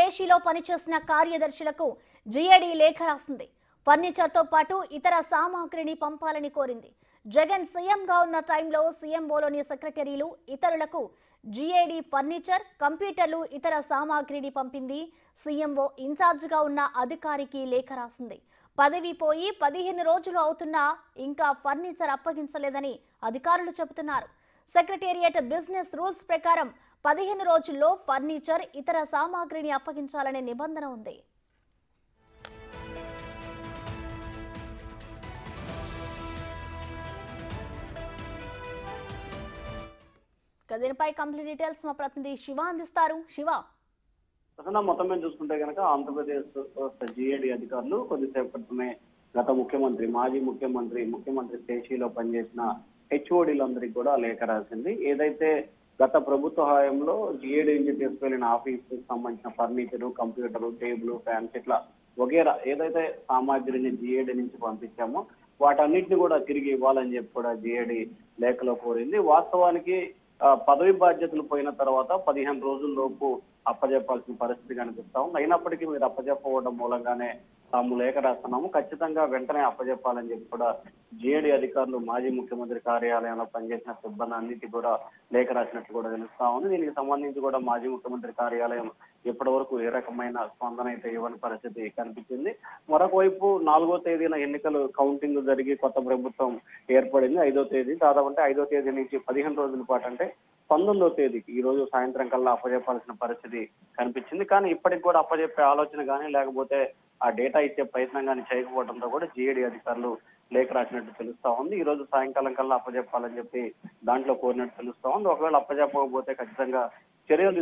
పేషీలో పనిచేసిన కార్యదర్శులకు జీఏడీ లేఖ రాసింది. ఫర్నిచర్తో పాటు ఇతర సామాగ్రిని పంపాలని కోరింది. జగన్ సీఎంగా ఉన్న టైంలో సీఎంఓలోని సెక్రటరీలు ఇతరులకు జీఏడీ ఫర్నిచర్, కంప్యూటర్లు, ఇతర సామాగ్రిని పంపింది. సీఎంఓ ఇన్ఛార్జిగా ఉన్న అధికారికి లేఖ రాసింది. పదవి పోయి 15 రోజులు అవుతున్నా ఇంకా ఫర్నిచర్ అప్పగించలేదని అధికారులు చెబుతున్నారు. సెక్రటేరియట్ బిజినెస్ రూల్స్ ప్రకారం 15 రోజుల్లో ఫర్నిచర్, ఇతర సామాగ్రిని అప్పగించాలనే నిబంధన ఉంది. దీనిపై కంప్లీట్ డీటెయిల్స్ మా ప్రతినిధి శివ అందిస్తారు. శివ, మొత్తం మీద చూసుకుంటే కనుక ఆంధ్రప్రదేశ్ జీఏడీ అధికారులు కొద్దిసేపు క్రితమే గత మాజీ ముఖ్యమంత్రి పేషీలో పనిచేసిన హెచ్ఓడీలందరికీ కూడా లేఖ రాసింది. ఏదైతే గత ప్రభుత్వ హయాంలో జీఏడీ నుంచి తీసుకెళ్లిన ఆఫీస్ సంబంధించిన ఫర్నిచర్, కంప్యూటర్, టేబుల్, ఫ్యాన్స్ ఇట్లా వగేరా ఏదైతే సామాగ్రిని జీఏడీ నుంచి పంపించామో వాటన్నిటిని కూడా తిరిగి ఇవ్వాలని చెప్పి కూడా జీఏడీ లేఖలో కోరింది. వాస్తవానికి పదవి బాధ్యతలు పోయిన తర్వాత 15 రోజుల్లోపు అప్పజెప్పాల్సిన పరిస్థితి కనిపిస్తాం. అయినప్పటికీ మీరు అప్పజెప్పవడం మూలంగానే తాము లేఖ రాస్తున్నాము, ఖచ్చితంగా వెంటనే అప్పజెప్పాలని చెప్పి కూడా జీఏడీ అధికారులు మాజీ ముఖ్యమంత్రి కార్యాలయంలో పనిచేసిన సిబ్బంది అన్నిటి కూడా లేఖ రాసినట్టు కూడా తెలుస్తా ఉంది. దీనికి సంబంధించి కూడా మాజీ ముఖ్యమంత్రి కార్యాలయం ఇప్పటి వరకు ఏ రకమైన స్పందన అయితే ఇవ్వని పరిస్థితి కనిపించింది. మరొక వైపు 4వ తేదీన ఎన్నికలు కౌంటింగ్ జరిగి కొత్త ప్రభుత్వం ఏర్పడింది. 5వ తేదీ దాదాపు అంటే 5వ తేదీ నుంచి 15 రోజుల పాటు అంటే 19వ తేదీకి ఈ రోజు సాయంత్రం కల్లా అప్పజెప్పాల్సిన పరిస్థితి కనిపించింది. కానీ ఇప్పటికి కూడా అప్పజెప్పే ఆలోచన కానీ లేకపోతే ఆ డేటా ఇచ్చే ప్రయత్నం కానీ చేయకపోవడంతో కూడా జీఏడీ అధికారులు లేఖ రాసినట్టు తెలుస్తా ఉంది. ఈ రోజు సాయంకాలం కల్లా అప్పజెప్పాలని చెప్పి దాంట్లో కోరినట్టు తెలుస్తా ఉంది. ఒకవేళ అప్పజెప్పకపోతే ఖచ్చితంగా చర్యలు